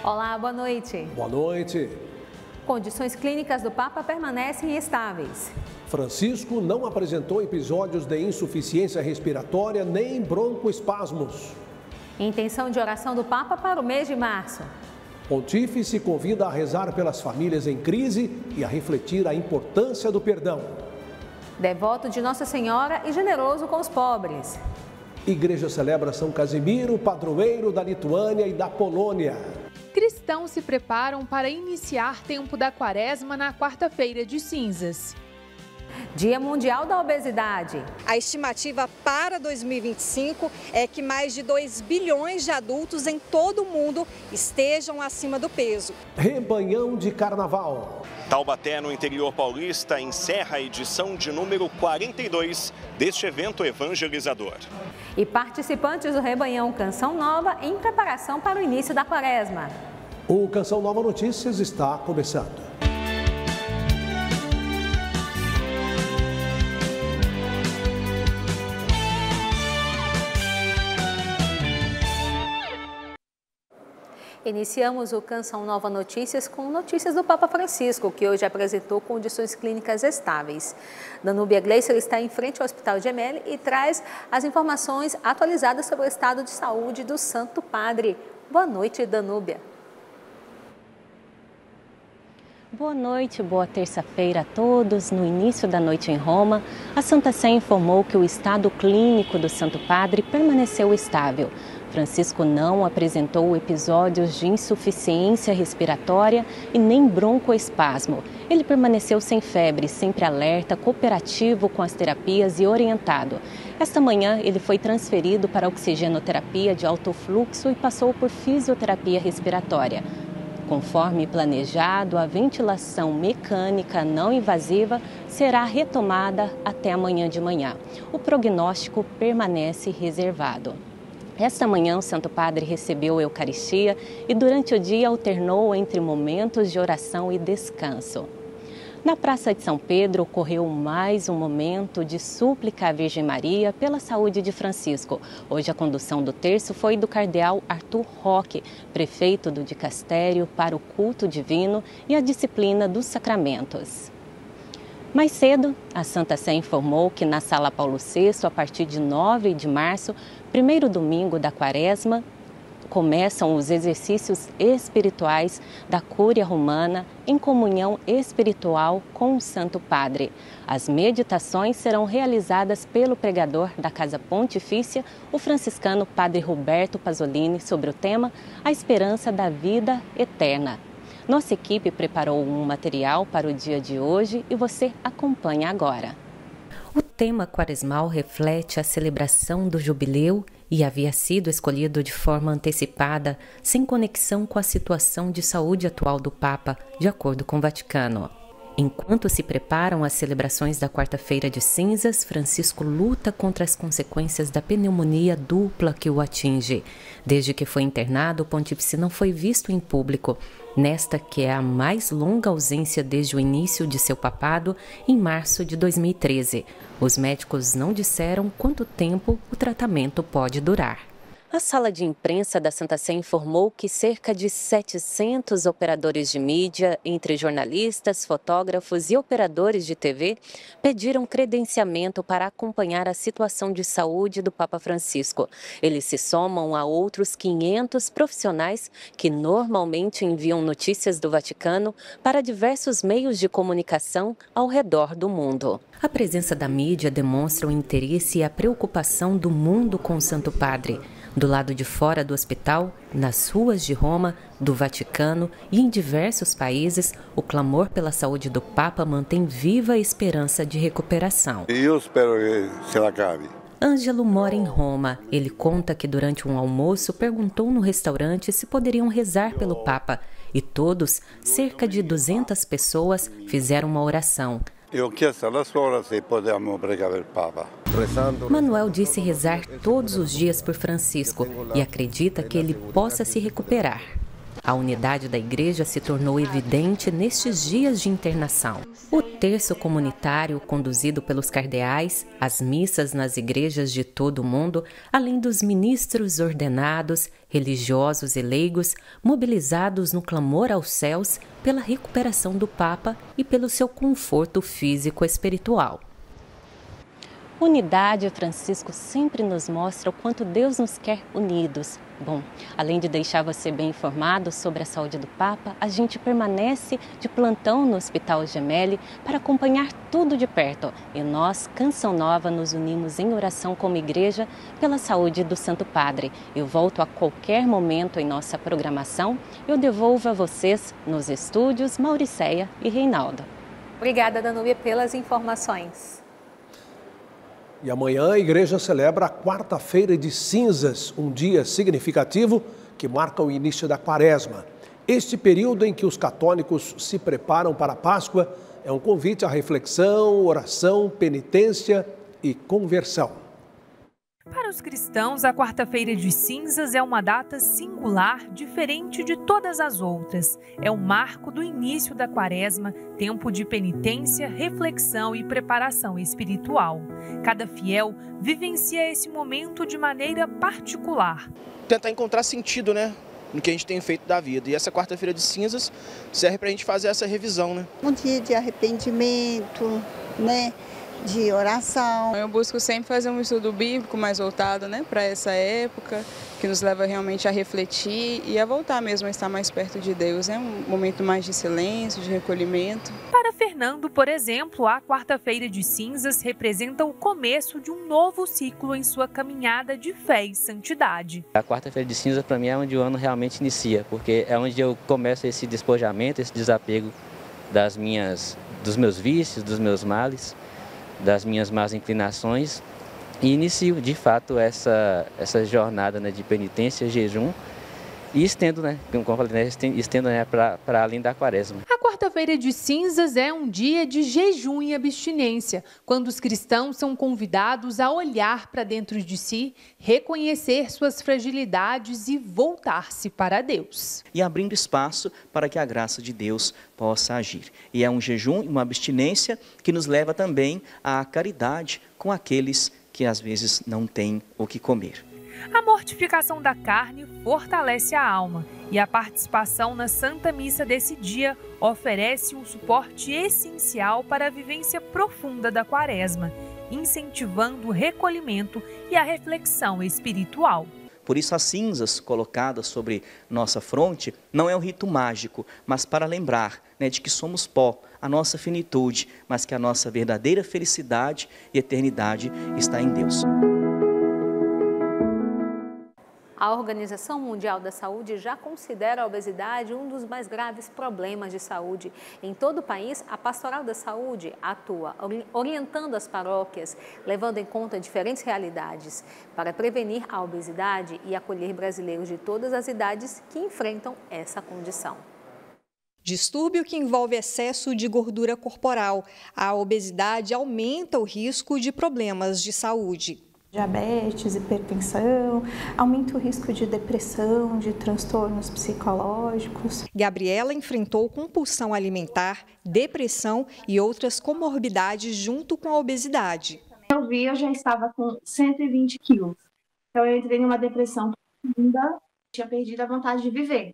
Olá, boa noite. Boa noite. Condições clínicas do Papa permanecem estáveis. Francisco não apresentou episódios de insuficiência respiratória nem broncoespasmos. Intenção de oração do Papa para o mês de março. Pontífice convida a rezar pelas famílias em crise e a refletir a importância do perdão. Devoto de Nossa Senhora e generoso com os pobres. Igreja celebra São Casimiro, padroeiro da Lituânia e da Polônia. Cristãos se preparam para iniciar tempo da quaresma na quarta-feira de cinzas. Dia Mundial da Obesidade. A estimativa para 2025 é que mais de 2 bilhões de adultos em todo o mundo estejam acima do peso. Rebanhão de Carnaval. Taubaté, no interior paulista, encerra a edição de número 42 deste evento evangelizador. E participantes do Rebanhão Canção Nova em preparação para o início da quaresma. O Canção Nova Notícias está começando. Iniciamos o Canção Nova Notícias com notícias do Papa Francisco, que hoje apresentou condições clínicas estáveis. Danúbia Gleiser está em frente ao Hospital Gemelli e traz as informações atualizadas sobre o estado de saúde do Santo Padre. Boa noite, Danúbia. Boa noite, boa terça-feira a todos. No início da noite em Roma, a Santa Sé informou que o estado clínico do Santo Padre permaneceu estável. Francisco não apresentou episódios de insuficiência respiratória e nem broncoespasmo. Ele permaneceu sem febre, sempre alerta, cooperativo com as terapias e orientado. Esta manhã, ele foi transferido para oxigenoterapia de alto fluxo e passou por fisioterapia respiratória. Conforme planejado, a ventilação mecânica não invasiva será retomada até amanhã de manhã. O prognóstico permanece reservado. Esta manhã, o Santo Padre recebeu a Eucaristia e durante o dia alternou entre momentos de oração e descanso. Na Praça de São Pedro ocorreu mais um momento de súplica à Virgem Maria pela saúde de Francisco. Hoje a condução do terço foi do cardeal Arthur Roque, prefeito do dicastério para o culto divino e a disciplina dos sacramentos. Mais cedo, a Santa Sé informou que na Sala Paulo VI, a partir de 9 de março, primeiro domingo da quaresma, começam os exercícios espirituais da Cúria Romana em comunhão espiritual com o Santo Padre. As meditações serão realizadas pelo pregador da Casa Pontifícia, o franciscano Padre Roberto Pasolini, sobre o tema A Esperança da Vida Eterna. Nossa equipe preparou um material para o dia de hoje e você acompanha agora. O tema quaresmal reflete a celebração do jubileu e havia sido escolhido de forma antecipada, sem conexão com a situação de saúde atual do Papa, de acordo com o Vaticano. Enquanto se preparam as celebrações da quarta-feira de cinzas, Francisco luta contra as consequências da pneumonia dupla que o atinge. Desde que foi internado, o pontífice não foi visto em público, nesta que é a mais longa ausência desde o início de seu papado, em março de 2013. Os médicos não disseram quanto tempo o tratamento pode durar. A sala de imprensa da Santa Sé informou que cerca de 700 operadores de mídia, entre jornalistas, fotógrafos e operadores de TV, pediram credenciamento para acompanhar a situação de saúde do Papa Francisco. Eles se somam a outros 500 profissionais que normalmente enviam notícias do Vaticano para diversos meios de comunicação ao redor do mundo. A presença da mídia demonstra o interesse e a preocupação do mundo com o Santo Padre. Do lado de fora do hospital, nas ruas de Roma, do Vaticano e em diversos países, o clamor pela saúde do Papa mantém viva a esperança de recuperação. Eu espero que se acabe. Ângelo mora em Roma. Ele conta que durante um almoço perguntou no restaurante se poderiam rezar pelo Papa. E todos, cerca de 200 pessoas, fizeram uma oração. Eu quero saber se podemos pregar o Papa. Manuel disse rezar todos os dias por Francisco e acredita que ele possa se recuperar. A unidade da igreja se tornou evidente nestes dias de internação. O terço comunitário, conduzido pelos cardeais, as missas nas igrejas de todo o mundo, além dos ministros ordenados, religiosos e leigos, mobilizados no clamor aos céus pela recuperação do Papa e pelo seu conforto físico-espiritual. Unidade, Francisco sempre nos mostra o quanto Deus nos quer unidos. Bom, além de deixar você bem informado sobre a saúde do Papa, a gente permanece de plantão no Hospital Gemelli para acompanhar tudo de perto. E nós, Canção Nova, nos unimos em oração como igreja pela saúde do Santo Padre. Eu volto a qualquer momento em nossa programação. Eu devolvo a vocês nos estúdios Mauriceia e Reinaldo. Obrigada, Danúbia, pelas informações. E amanhã a igreja celebra a quarta-feira de cinzas, um dia significativo que marca o início da quaresma. Este período em que os católicos se preparam para a Páscoa é um convite à reflexão, oração, penitência e conversão. Para os cristãos, a quarta-feira de cinzas é uma data singular, diferente de todas as outras. É o marco do início da quaresma, tempo de penitência, reflexão e preparação espiritual. Cada fiel vivencia esse momento de maneira particular. Tentar encontrar sentido, no que a gente tem feito da vida. E essa quarta-feira de cinzas serve para a gente fazer essa revisão, Um dia de arrependimento, de oração. Eu busco sempre fazer um estudo bíblico mais voltado para essa época, que nos leva realmente a refletir e a voltar mesmo a estar mais perto de Deus. É um momento mais de silêncio, de recolhimento. Para Fernando, por exemplo, a quarta-feira de cinzas representa o começo de um novo ciclo em sua caminhada de fé e santidade. A quarta-feira de cinzas para mim é onde o ano realmente inicia, porque é onde eu começo esse despojamento, esse desapego dos meus vícios, dos meus males, das minhas más inclinações e inicio de fato essa jornada de penitência, jejum e estendo, para além da quaresma. A quarta-feira de cinzas é um dia de jejum e abstinência, quando os cristãos são convidados a olhar para dentro de si, reconhecer suas fragilidades e voltar-se para Deus. E abrindo espaço para que a graça de Deus possa agir. E é um jejum e uma abstinência que nos leva também à caridade com aqueles que às vezes não têm o que comer. A mortificação da carne fortalece a alma e a participação na Santa Missa desse dia oferece um suporte essencial para a vivência profunda da quaresma, incentivando o recolhimento e a reflexão espiritual. Por isso as cinzas colocadas sobre nossa fronte não é um rito mágico, mas para lembrar de que somos pó, a nossa finitude, mas que a nossa verdadeira felicidade e eternidade está em Deus. A Organização Mundial da Saúde já considera a obesidade um dos mais graves problemas de saúde. Em todo o país, a Pastoral da Saúde atua orientando as paróquias, levando em conta diferentes realidades, para prevenir a obesidade e acolher brasileiros de todas as idades que enfrentam essa condição. Distúrbio que envolve excesso de gordura corporal. A obesidade aumenta o risco de problemas de saúde. Diabetes, hipertensão, aumenta o risco de depressão, de transtornos psicológicos. Gabriela enfrentou compulsão alimentar, depressão e outras comorbidades junto com a obesidade. Eu já estava com 120 quilos. Então eu entrei numa depressão profunda, tinha perdido a vontade de viver.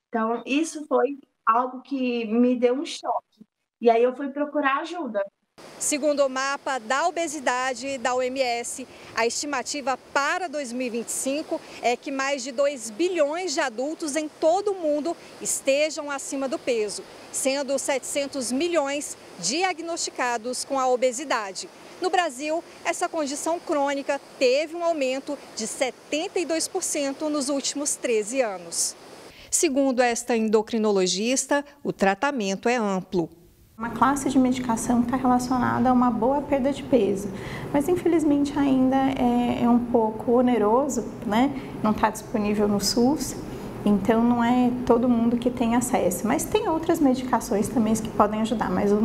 Então isso foi algo que me deu um choque. E aí eu fui procurar ajuda. Segundo o mapa da obesidade da OMS, a estimativa para 2025 é que mais de 2 bilhões de adultos em todo o mundo estejam acima do peso, sendo 700 milhões diagnosticados com a obesidade. No Brasil, essa condição crônica teve um aumento de 72% nos últimos 13 anos. Segundo esta endocrinologista, o tratamento é amplo. Uma classe de medicação está relacionada a uma boa perda de peso, mas infelizmente ainda é um pouco oneroso, Não está disponível no SUS, então não é todo mundo que tem acesso. Mas tem outras medicações também que podem ajudar, mas os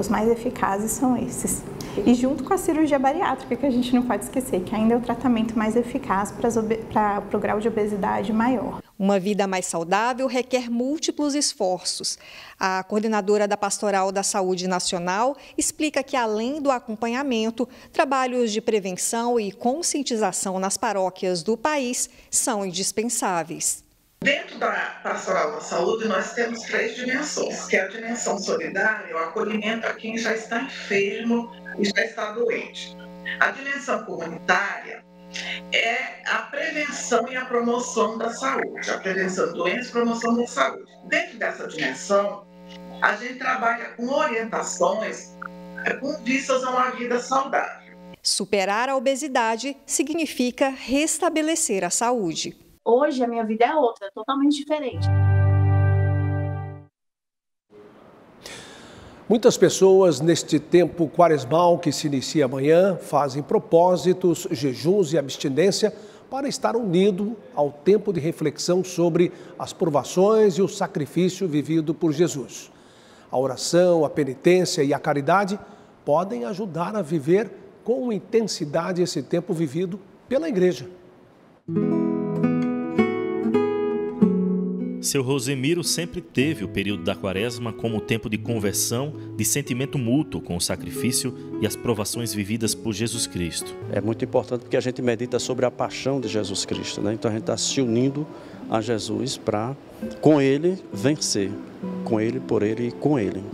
mais eficazes são esses. E junto com a cirurgia bariátrica, que a gente não pode esquecer, que ainda é o tratamento mais eficaz para o grau de obesidade maior. Uma vida mais saudável requer múltiplos esforços. A coordenadora da Pastoral da Saúde Nacional explica que, além do acompanhamento, trabalhos de prevenção e conscientização nas paróquias do país são indispensáveis. Dentro da Pastoral da Saúde, nós temos 3 dimensões, que é a dimensão solidária, o acolhimento a quem já está enfermo e já está doente. A dimensão comunitária é a prevenção e a promoção da saúde, a prevenção de doenças e promoção da saúde. Dentro dessa dimensão, a gente trabalha com orientações com vistas a uma vida saudável. Superar a obesidade significa restabelecer a saúde. Hoje a minha vida é outra, totalmente diferente. Muitas pessoas neste tempo quaresmal que se inicia amanhã fazem propósitos, jejuns e abstinência para estar unido ao tempo de reflexão sobre as provações e o sacrifício vivido por Jesus. A oração, a penitência e a caridade podem ajudar a viver com intensidade esse tempo vivido pela Igreja. Seu Rosemiro sempre teve o período da Quaresma como tempo de conversão, de sentimento mútuo com o sacrifício e as provações vividas por Jesus Cristo. É muito importante porque a gente medita sobre a paixão de Jesus Cristo, né? Então a gente está se unindo a Jesus para, com Ele, vencer. Com Ele, por Ele e com Ele.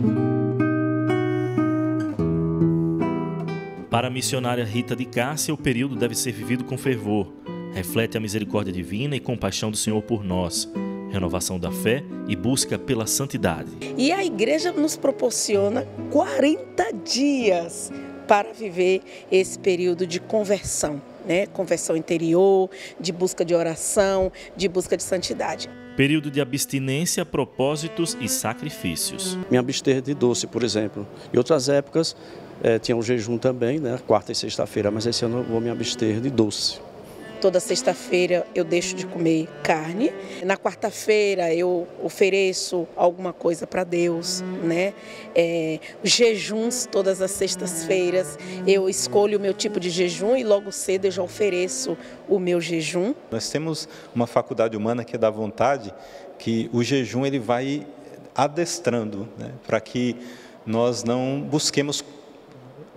Para a missionária Rita de Cássia, o período deve ser vivido com fervor. Reflete a misericórdia divina e compaixão do Senhor por nós. Renovação da fé e busca pela santidade. E a igreja nos proporciona 40 dias para viver esse período de conversão, né? Conversão interior, de busca de oração, de busca de santidade. Período de abstinência, propósitos e sacrifícios. Me abster de doce, por exemplo. Em outras épocas tinha o jejum também, né? Quarta e sexta-feira, mas esse ano eu vou me abster de doce. Toda sexta-feira eu deixo de comer carne. Na quarta-feira eu ofereço alguma coisa para Deus, né? Jejuns todas as sextas-feiras. Eu escolho o meu tipo de jejum e logo cedo eu já ofereço o meu jejum. Nós temos uma faculdade humana que é da vontade, que o jejum ele vai adestrando, né? Para que nós não busquemos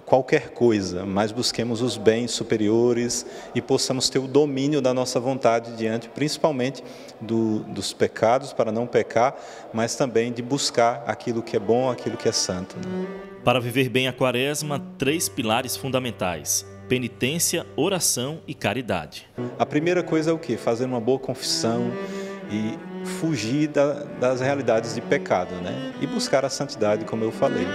qualquer coisa, mas busquemos os bens superiores e possamos ter o domínio da nossa vontade diante, principalmente dos pecados, para não pecar, mas também de buscar aquilo que é bom, aquilo que é santo. Para viver bem a Quaresma, 3 pilares fundamentais: penitência, oração e caridade. A primeira coisa é o quê? Fazer uma boa confissão e fugir das realidades de pecado, né? E buscar a santidade, como eu falei.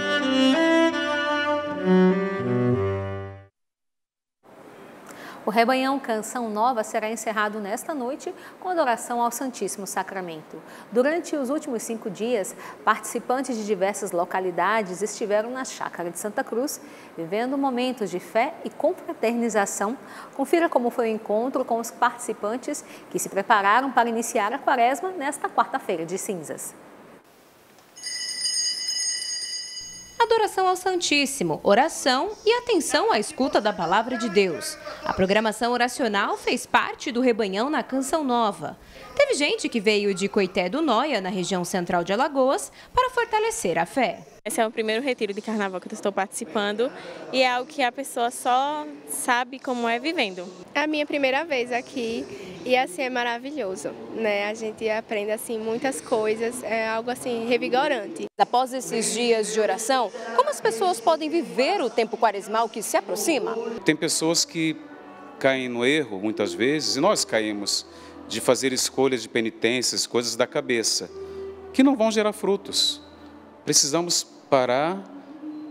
O Rebanhão Canção Nova será encerrado nesta noite com adoração ao Santíssimo Sacramento. Durante os últimos 5 dias, participantes de diversas localidades estiveram na Chácara de Santa Cruz, vivendo momentos de fé e confraternização. Confira como foi o encontro com os participantes que se prepararam para iniciar a Quaresma nesta quarta-feira de cinzas. Adoração ao Santíssimo, oração e atenção à escuta da Palavra de Deus. A programação oracional fez parte do Rebanhão na Canção Nova. Teve gente que veio de Coité do Noia, na região central de Alagoas, para fortalecer a fé. Esse é o primeiro retiro de carnaval que eu estou participando e é algo que a pessoa só sabe como é vivendo. É a minha primeira vez aqui e assim é maravilhoso, né? A gente aprende assim muitas coisas, é algo assim revigorante. Após esses dias de oração, como as pessoas podem viver o tempo quaresmal que se aproxima? Tem pessoas que caem no erro muitas vezes, e nós caímos, de fazer escolhas de penitências, coisas da cabeça, que não vão gerar frutos. Precisamos parar,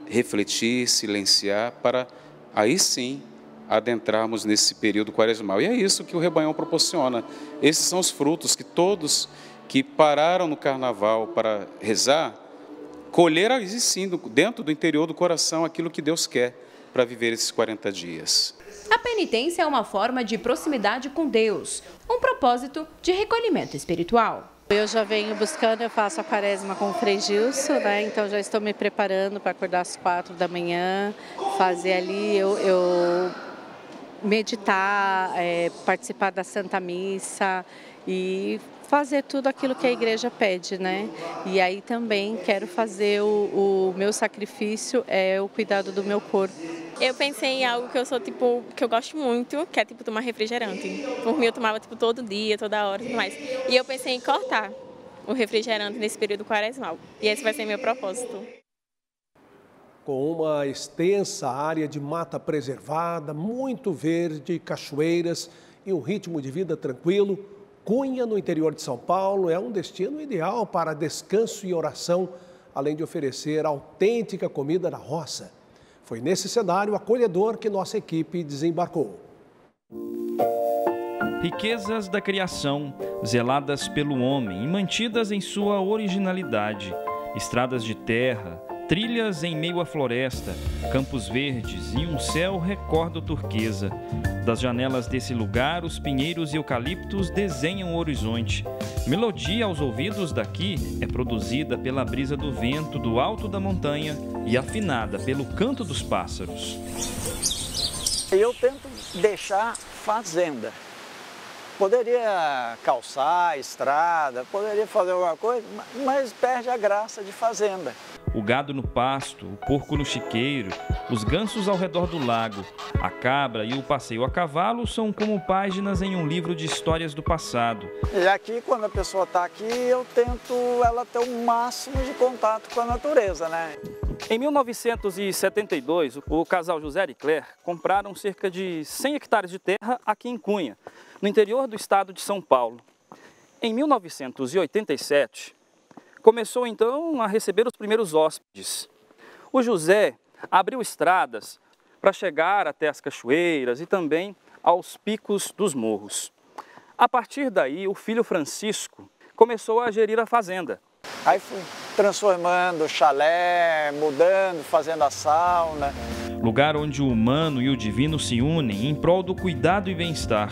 refletir, silenciar, para aí sim adentrarmos nesse período quaresmal. E é isso que o Rebanhão proporciona. Esses são os frutos que todos que pararam no carnaval para rezar, colher aí sim, dentro do interior do coração, aquilo que Deus quer para viver esses 40 dias. A penitência é uma forma de proximidade com Deus, um propósito de recolhimento espiritual. Eu já venho buscando, eu faço a quaresma com o Frei Gilson, né? Então já estou me preparando para acordar às 4 da manhã, fazer ali, eu meditar, participar da Santa Missa e fazer tudo aquilo que a igreja pede, né? E aí também quero fazer o meu sacrifício, o cuidado do meu corpo. Eu pensei em algo que eu sou, que eu gosto muito, que é tomar refrigerante. Por mim eu tomava todo dia, toda hora e tudo mais. E eu pensei em cortar o refrigerante nesse período quaresmal. E esse vai ser meu propósito. Com uma extensa área de mata preservada, muito verde, cachoeiras e um ritmo de vida tranquilo, Cunha, no interior de São Paulo, é um destino ideal para descanso e oração, além de oferecer autêntica comida da roça. Foi nesse cenário acolhedor que nossa equipe desembarcou. Riquezas da criação, zeladas pelo homem e mantidas em sua originalidade. Estradas de terra, trilhas em meio à floresta, campos verdes e um céu recordo turquesa. Das janelas desse lugar, os pinheiros e eucaliptos desenham o horizonte. Melodia aos ouvidos daqui é produzida pela brisa do vento do alto da montanha e afinada pelo canto dos pássaros. Eu tento deixar fazenda. Poderia calçar a estrada, poderia fazer alguma coisa, mas perde a graça de fazenda. O gado no pasto, o porco no chiqueiro, os gansos ao redor do lago, a cabra e o passeio a cavalo são como páginas em um livro de histórias do passado. E aqui, quando a pessoa está aqui, eu tento ela ter o máximo de contato com a natureza, né? Em 1972, o casal José e Claire compraram cerca de 100 hectares de terra aqui em Cunha, no interior do estado de São Paulo. Em 1987, começou então a receber os primeiros hóspedes. O José abriu estradas para chegar até as cachoeiras e também aos picos dos morros. A partir daí, o filho Francisco começou a gerir a fazenda. Aí fui transformando o chalé, mudando, fazendo a sauna. Lugar onde o humano e o divino se unem em prol do cuidado e bem-estar,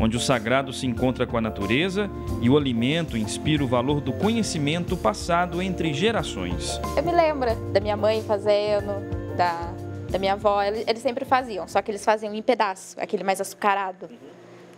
onde o sagrado se encontra com a natureza e o alimento inspira o valor do conhecimento passado entre gerações. Eu me lembro da minha mãe fazendo, da minha avó, eles sempre faziam, só que eles faziam em pedaço, aquele mais açucarado.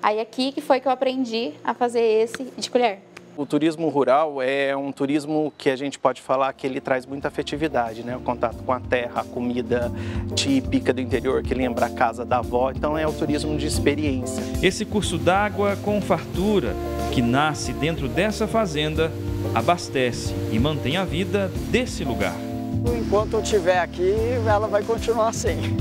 Aí aqui que foi que eu aprendi a fazer esse de colher. O turismo rural é um turismo que a gente pode falar que ele traz muita afetividade, né? O contato com a terra, a comida típica do interior que lembra a casa da avó, então é o turismo de experiência. Esse curso d'água com fartura, que nasce dentro dessa fazenda, abastece e mantém a vida desse lugar. Enquanto eu estiver aqui, ela vai continuar assim.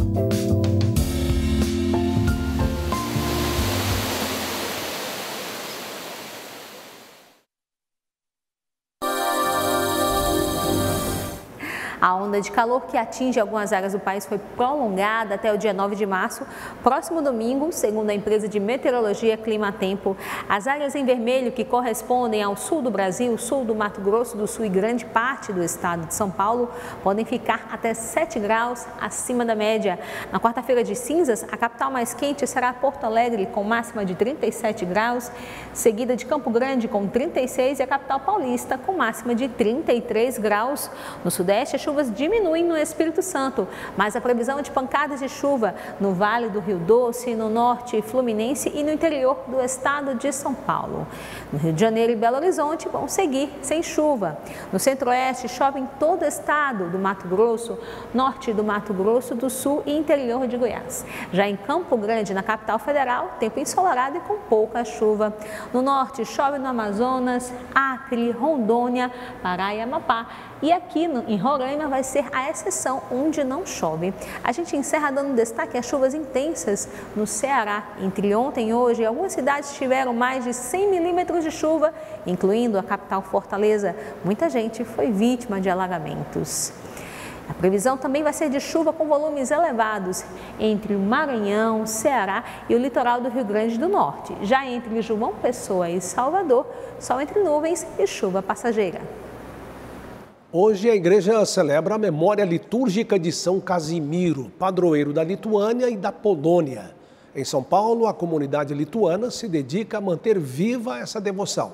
A onda de calor que atinge algumas áreas do país foi prolongada até o dia 9 de março. Próximo domingo, segundo a empresa de meteorologia Climatempo, as áreas em vermelho que correspondem ao sul do Brasil, sul do Mato Grosso do Sul e grande parte do estado de São Paulo, podem ficar até 7 graus acima da média. Na quarta-feira de cinzas, a capital mais quente será Porto Alegre, com máxima de 37 graus, seguida de Campo Grande, com 36, e a capital paulista, com máxima de 33 graus. No sudeste, as chuvas diminuem no Espírito Santo, mas a previsão de pancadas de chuva no Vale do Rio Doce, no norte fluminense e no interior do estado de São Paulo. No Rio de Janeiro e Belo Horizonte vão seguir sem chuva. No centro-oeste chove em todo o estado do Mato Grosso, norte do Mato Grosso do Sul e interior de Goiás. Já em Campo Grande, na capital federal, tempo ensolarado e com pouca chuva. No norte chove no Amazonas, Acre, Rondônia, Pará e Amapá. E aqui em Roraima vai ser a exceção onde não chove. A gente encerra dando destaque às chuvas intensas no Ceará. Entre ontem e hoje, algumas cidades tiveram mais de 100 milímetros de chuva, incluindo a capital Fortaleza. Muita gente foi vítima de alagamentos. A previsão também vai ser de chuva com volumes elevados entre o Maranhão, Ceará e o litoral do Rio Grande do Norte. Já entre João Pessoa e Salvador, sol entre nuvens e chuva passageira. Hoje a igreja celebra a memória litúrgica de São Casimiro, padroeiro da Lituânia e da Polônia. Em São Paulo, a comunidade lituana se dedica a manter viva essa devoção.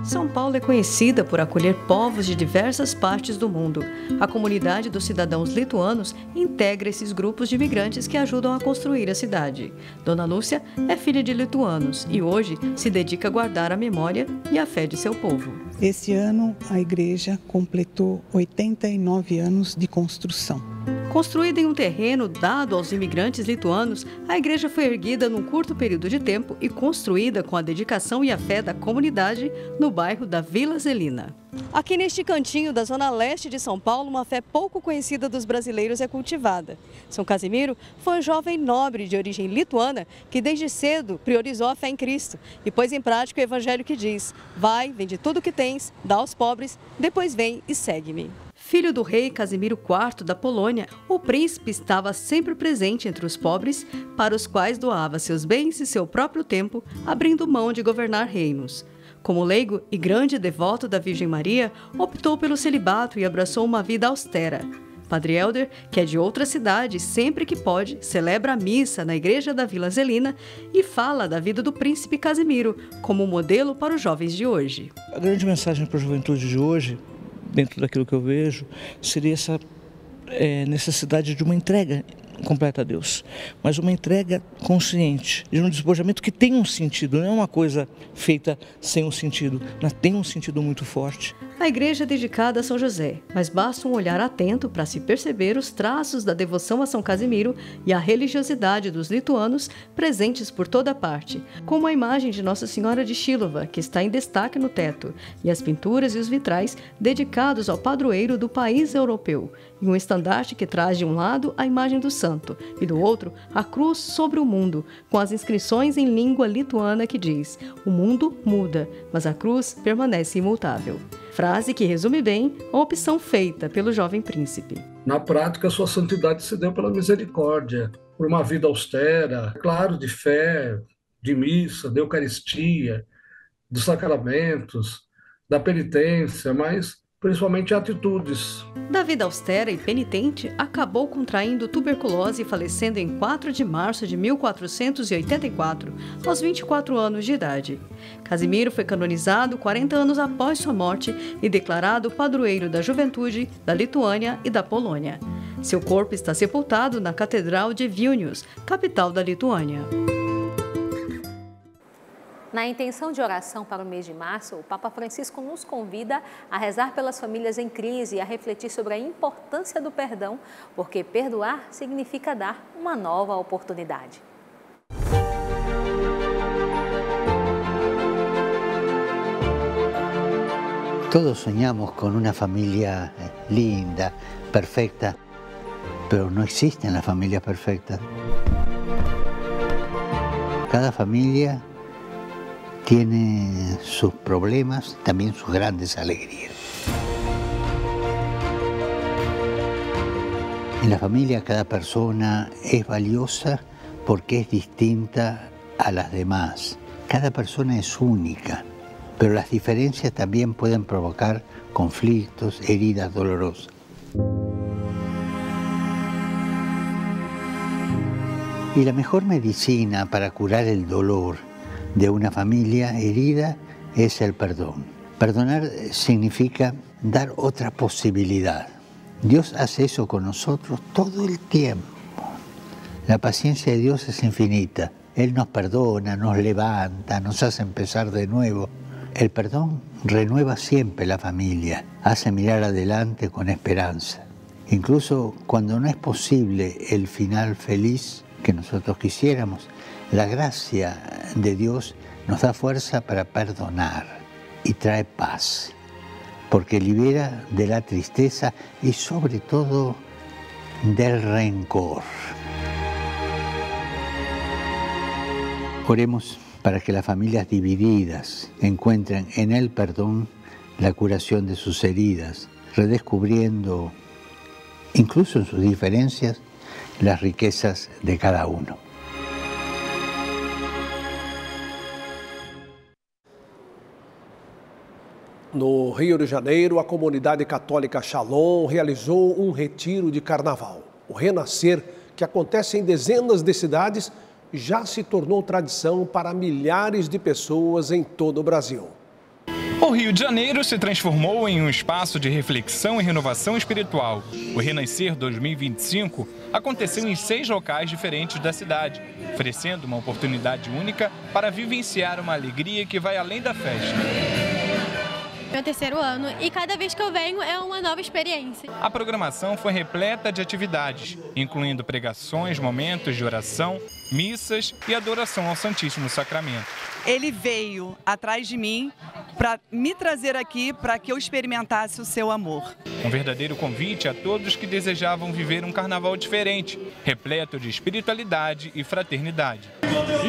São Paulo é conhecida por acolher povos de diversas partes do mundo. A comunidade dos cidadãos lituanos integra esses grupos de imigrantes que ajudam a construir a cidade. Dona Lúcia é filha de lituanos e hoje se dedica a guardar a memória e a fé de seu povo. Esse ano a igreja completou 89 anos de construção. Construída em um terreno dado aos imigrantes lituanos, a igreja foi erguida num curto período de tempo e construída com a dedicação e a fé da comunidade no bairro da Vila Zelina. Aqui neste cantinho da zona leste de São Paulo, uma fé pouco conhecida dos brasileiros é cultivada. São Casimiro foi um jovem nobre de origem lituana que desde cedo priorizou a fé em Cristo e pôs em prática o evangelho que diz: vai, vende tudo o que tens, dá aos pobres, depois vem e segue-me. Filho do rei Casimiro IV da Polônia, o príncipe estava sempre presente entre os pobres, para os quais doava seus bens e seu próprio tempo, abrindo mão de governar reinos. Como leigo e grande devoto da Virgem Maria, optou pelo celibato e abraçou uma vida austera. Padre Helder, que é de outra cidade, sempre que pode, celebra a missa na igreja da Vila Zelina e fala da vida do príncipe Casimiro como modelo para os jovens de hoje. A grande mensagem para a juventude de hoje, dentro daquilo que eu vejo, seria essa necessidade de uma entrega completa a Deus, mas uma entrega consciente, de um despojamento que tem um sentido, não é uma coisa feita sem um sentido, mas tem um sentido muito forte. A igreja é dedicada a São José, mas basta um olhar atento para se perceber os traços da devoção a São Casimiro e a religiosidade dos lituanos presentes por toda parte, como a imagem de Nossa Senhora de Šilova, que está em destaque no teto, e as pinturas e os vitrais dedicados ao padroeiro do país europeu, e um estandarte que traz de um lado a imagem do santo e do outro a cruz sobre o mundo, com as inscrições em língua lituana que diz: o mundo muda, mas a cruz permanece imutável. Frase que resume bem a opção feita pelo jovem príncipe. Na prática, sua santidade se deu pela misericórdia, por uma vida austera, claro, de fé, de missa, de Eucaristia, dos sacramentos, da penitência, mas principalmente atitudes. Da vida austera e penitente, acabou contraindo tuberculose e falecendo em 4 de março de 1484, aos 24 anos de idade. Casimiro foi canonizado 40 anos após sua morte e declarado padroeiro da juventude da Lituânia e da Polônia. Seu corpo está sepultado na Catedral de Vilnius, capital da Lituânia. Na intenção de oração para o mês de março, o Papa Francisco nos convida a rezar pelas famílias em crise e a refletir sobre a importância do perdão, porque perdoar significa dar uma nova oportunidade. Todos soñamos con una familia linda, perfecta, pero no existen las familias perfectas. Cada familia tiene sus problemas, también sus grandes alegrías. En la familia cada persona es valiosa porque es distinta a las demás. Cada persona es única, pero las diferencias también pueden provocar conflictos, heridas dolorosas. Y la mejor medicina para curar el dolor de una familia herida es el perdón. Perdonar significa dar otra posibilidad. Dios hace eso con nosotros todo el tiempo. La paciencia de Dios es infinita. Él nos perdona, nos levanta, nos hace empezar de nuevo. El perdón renueva siempre la familia, hace mirar adelante con esperanza. Incluso cuando no es posible el final feliz que nosotros quisiéramos, la gracia de Dios nos da fuerza para perdonar y trae paz, porque libera de la tristeza y sobre todo del rencor. Oremos para que las familias divididas encuentren en el perdón la curación de sus heridas, redescubriendo, incluso en sus diferencias, las riquezas de cada uno. No Rio de Janeiro, a comunidade católica Shalom realizou um retiro de carnaval. O renascer, que acontece em dezenas de cidades, já se tornou tradição para milhares de pessoas em todo o Brasil. O Rio de Janeiro se transformou em um espaço de reflexão e renovação espiritual. O Renascer 2025 aconteceu em 6 locais diferentes da cidade, oferecendo uma oportunidade única para vivenciar uma alegria que vai além da festa. Meu 3º ano e cada vez que eu venho é uma nova experiência. A programação foi repleta de atividades, incluindo pregações, momentos de oração, missas e adoração ao Santíssimo Sacramento. Ele veio atrás de mim para me trazer aqui para que eu experimentasse o seu amor. Um verdadeiro convite a todos que desejavam viver um carnaval diferente, repleto de espiritualidade e fraternidade.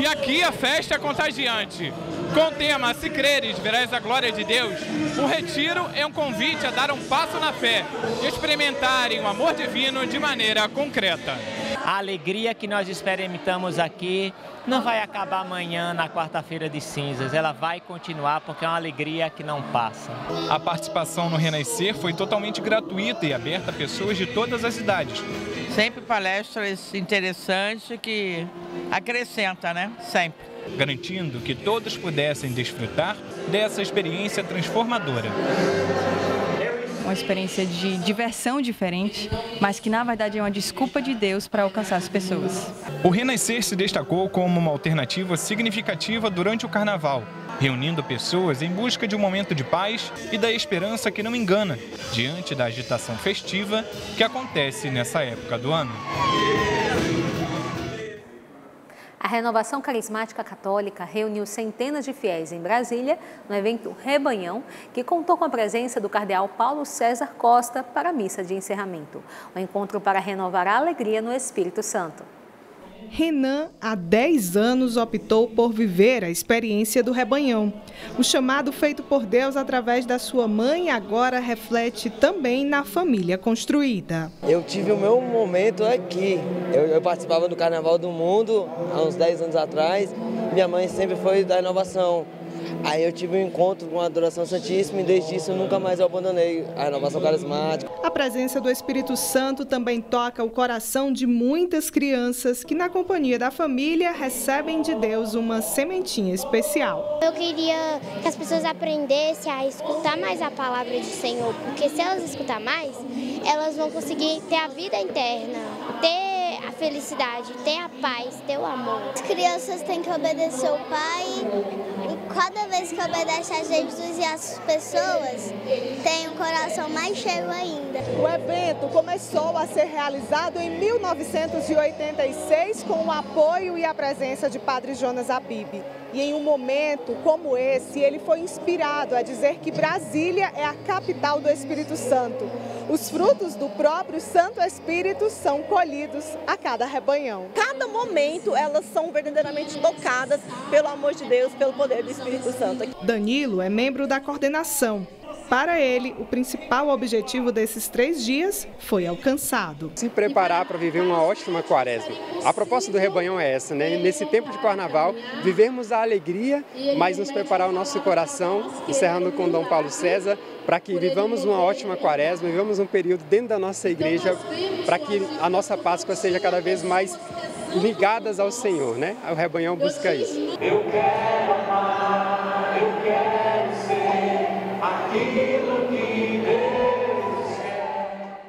E aqui a festa é contagiante. Com o tema Se Creres, Verás a Glória de Deus, o retiro é um convite a dar um passo na fé e experimentarem o amor divino de maneira concreta. A alegria que nós experimentamos aqui não vai acabar amanhã, na quarta-feira de cinzas. Ela vai continuar porque é uma alegria que não passa. A participação no Renascer foi totalmente gratuita e aberta a pessoas de todas as idades. Sempre palestras interessantes que acrescentam, né? Sempre. Garantindo que todos pudessem desfrutar dessa experiência transformadora. Uma experiência de diversão diferente, mas que na verdade é uma desculpa de Deus para alcançar as pessoas. O Renascer se destacou como uma alternativa significativa durante o Carnaval, reunindo pessoas em busca de um momento de paz e da esperança que não engana, diante da agitação festiva que acontece nessa época do ano. A Renovação Carismática Católica reuniu centenas de fiéis em Brasília no evento Rebanhão, que contou com a presença do cardeal Paulo César Costa para a missa de encerramento. O encontro para renovar a alegria no Espírito Santo. Renan, há 10 anos, optou por viver a experiência do Rebanhão. O chamado feito por Deus através da sua mãe agora reflete também na família construída. Eu tive o meu momento aqui. Eu participava do Carnaval do Mundo há uns 10 anos atrás. Minha mãe sempre foi da renovação. Aí eu tive um encontro com a Adoração Santíssima e desde isso eu nunca mais abandonei a Renovação Carismática. A presença do Espírito Santo também toca o coração de muitas crianças que, na companhia da família, recebem de Deus uma sementinha especial. Eu queria que as pessoas aprendessem a escutar mais a palavra do Senhor, porque se elas escutar mais, elas vão conseguir ter a vida interna, ter a felicidade, ter a paz, ter o amor. As crianças têm que obedecer o Pai e cada vez que obedece a Jesus e as pessoas, tem um coração mais cheio ainda. O evento começou a ser realizado em 1986 com o apoio e a presença de Padre Jonas Abib. E em um momento como esse, ele foi inspirado a dizer que Brasília é a capital do Espírito Santo. Os frutos do próprio Santo Espírito são colhidos a cada rebanhão. Cada momento elas são verdadeiramente tocadas pelo amor de Deus, pelo poder do Espírito Santo. Danilo é membro da coordenação. Para ele, o principal objetivo desses 3 dias foi alcançado. Se preparar para viver uma ótima quaresma. A proposta do Rebanhão é essa, né? Nesse tempo de carnaval, vivermos a alegria, mas nos preparar o nosso coração, encerrando com Dom Paulo César, para que vivamos uma ótima quaresma, vivamos um período dentro da nossa igreja, para que a nossa Páscoa seja cada vez mais ligadas ao Senhor, né? O Rebanhão busca isso. Eu quero amar, eu quero ser aquilo que Deus quer.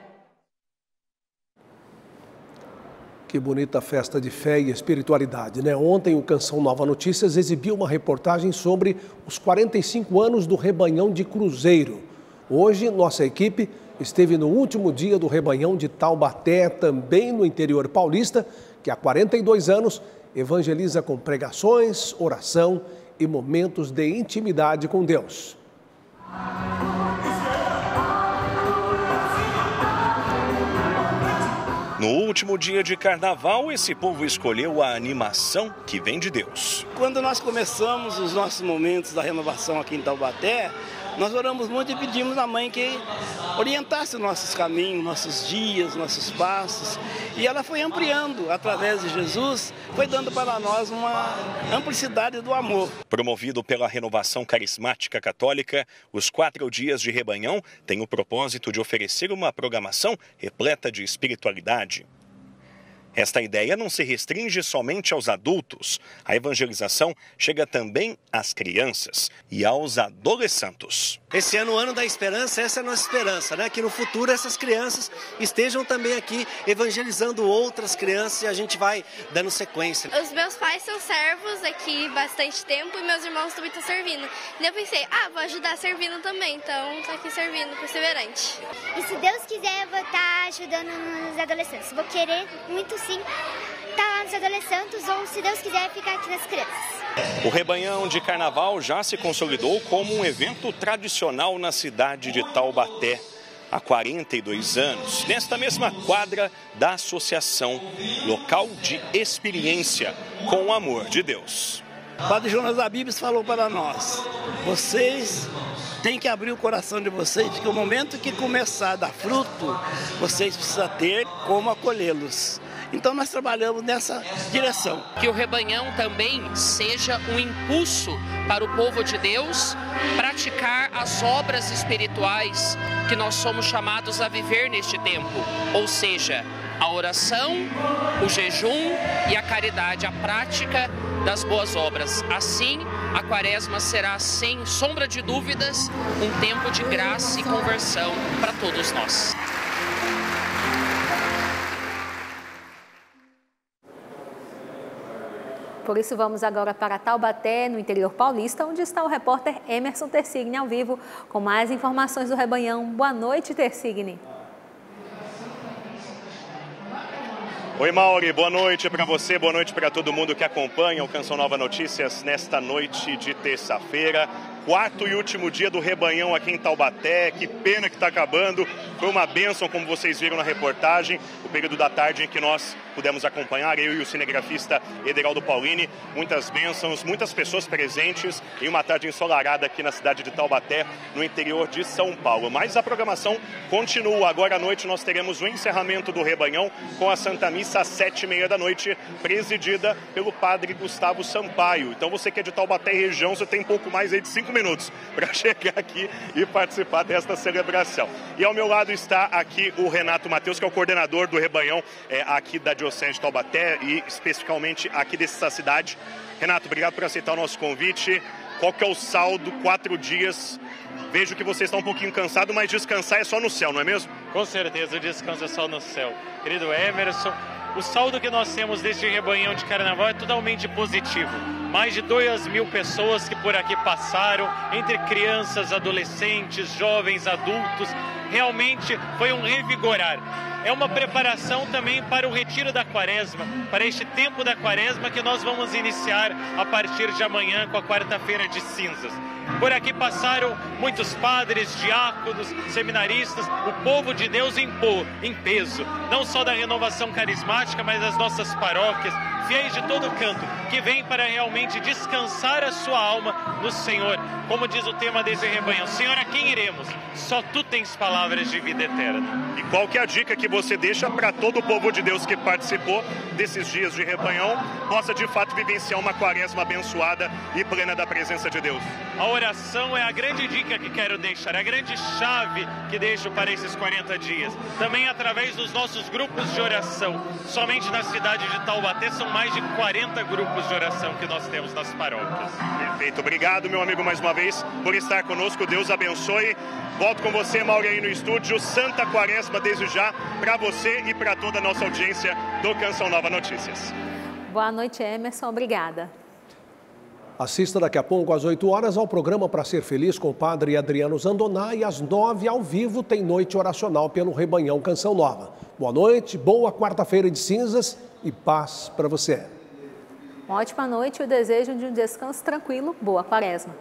Que bonita festa de fé e espiritualidade, né? Ontem o Canção Nova Notícias exibiu uma reportagem sobre os 45 anos do Rebanhão de Cruzeiro. Hoje, nossa equipe esteve no último dia do Rebanhão de Taubaté, também no interior paulista, que há 42 anos evangeliza com pregações, oração e momentos de intimidade com Deus. No último dia de carnaval, esse povo escolheu a animação que vem de Deus. Quando nós começamos os nossos momentos da renovação aqui em Taubaté, nós oramos muito e pedimos à mãe que orientasse os nossos caminhos, nossos dias, nossos passos. E ela foi ampliando, através de Jesus, foi dando para nós uma amplicidade do amor. Promovido pela Renovação Carismática Católica, os 4 dias de Rebanhão têm o propósito de oferecer uma programação repleta de espiritualidade. Esta ideia não se restringe somente aos adultos. A evangelização chega também às crianças e aos adolescentes. Esse ano, o ano da esperança, essa é a nossa esperança, né? Que no futuro essas crianças estejam também aqui evangelizando outras crianças e a gente vai dando sequência. Os meus pais são servos aqui bastante tempo e meus irmãos também estão servindo. E eu pensei, vou ajudar servindo também, então estou aqui servindo, perseverante. E se Deus quiser, eu vou estar ajudando nos adolescentes. Vou querer muito sim estar lá nos adolescentes ou, se Deus quiser, ficar aqui nas crianças. O Rebanhão de Carnaval já se consolidou como um evento tradicional na cidade de Taubaté há 42 anos, nesta mesma quadra da Associação Local de Experiência com o Amor de Deus. O Padre Jonas Abibes falou para nós: vocês têm que abrir o coração de vocês, porque o momento que começar a dar fruto, vocês precisam ter como acolhê-los. Então nós trabalhamos nessa direção. Que o Rebanhão também seja um impulso para o povo de Deus praticar as obras espirituais que nós somos chamados a viver neste tempo, ou seja, a oração, o jejum e a caridade, a prática das boas obras. Assim, a Quaresma será, sem sombra de dúvidas, um tempo de graça e conversão para todos nós. Por isso, vamos agora para Taubaté, no interior paulista, onde está o repórter Emerson Tersigni ao vivo com mais informações do Rebanhão. Boa noite, Tersigni. Oi, Mauri, boa noite para você, boa noite para todo mundo que acompanha o Canção Nova Notícias nesta noite de terça-feira. Quarto e último dia do Rebanhão aqui em Taubaté, que pena que está acabando. Foi uma bênção, como vocês viram na reportagem, o período da tarde em que nós pudemos acompanhar, eu e o cinegrafista Ederaldo Paulini. Muitas bênçãos, muitas pessoas presentes em uma tarde ensolarada aqui na cidade de Taubaté, no interior de São Paulo. Mas a programação continua. Agora à noite nós teremos o encerramento do Rebanhão com a Santa Missa às 7h30 da noite, presidida pelo padre Gustavo Sampaio. Então você que é de Taubaté e região, você tem pouco mais aí de 5 minutos para chegar aqui e participar desta celebração. E ao meu lado está aqui o Renato Mateus, que é o coordenador do Rebanhão aqui da Diocese de Taubaté e especificamente aqui dessa cidade. Renato, obrigado por aceitar o nosso convite. Qual que é o saldo? 4 dias. Vejo que vocês estão um pouquinho cansados, mas descansar é só no céu, não é mesmo? Com certeza, o descanso é só no céu. Querido Emerson, o saldo que nós temos deste Rebanhão de Carnaval é totalmente positivo. Mais de 2.000 pessoas que por aqui passaram, entre crianças, adolescentes, jovens, adultos. Realmente foi um revigorar. É uma preparação também para o retiro da Quaresma, para este tempo da Quaresma que nós vamos iniciar a partir de amanhã com a quarta-feira de cinzas. Por aqui passaram muitos padres, diáconos, seminaristas, o povo de Deus em peso, não só da renovação carismática, mas das nossas paróquias, fiéis de todo canto, que vêm para realmente descansar a sua alma no Senhor. Como diz o tema desse Rebanhão: Senhor, a quem iremos? Só Tu tens palavras de vida eterna. E qual que é a dica que você deixa para todo o povo de Deus que participou desses dias de Rebanhão possa de fato vivenciar uma Quaresma abençoada e plena da presença de Deus? A oração é a grande dica que quero deixar, a grande chave que deixo para esses 40 dias. Também através dos nossos grupos de oração. Somente na cidade de Taubaté são mais de 40 grupos de oração que nós temos nas paróquias. Perfeito. Obrigado, meu amigo, mais uma vez, por estar conosco. Deus abençoe. Volto com você, Mauri, aí no estúdio. Santa Quaresma desde já para você e para toda a nossa audiência do Canção Nova Notícias. Boa noite, Emerson. Obrigada. Assista daqui a pouco, às 8 horas, ao programa Para Ser Feliz com o padre Adriano Zandoná, e às 9 ao vivo tem noite oracional pelo Rebanhão Canção Nova. Boa noite, boa quarta-feira de cinzas e paz para você. Uma ótima noite e o desejo de um descanso tranquilo. Boa Quaresma.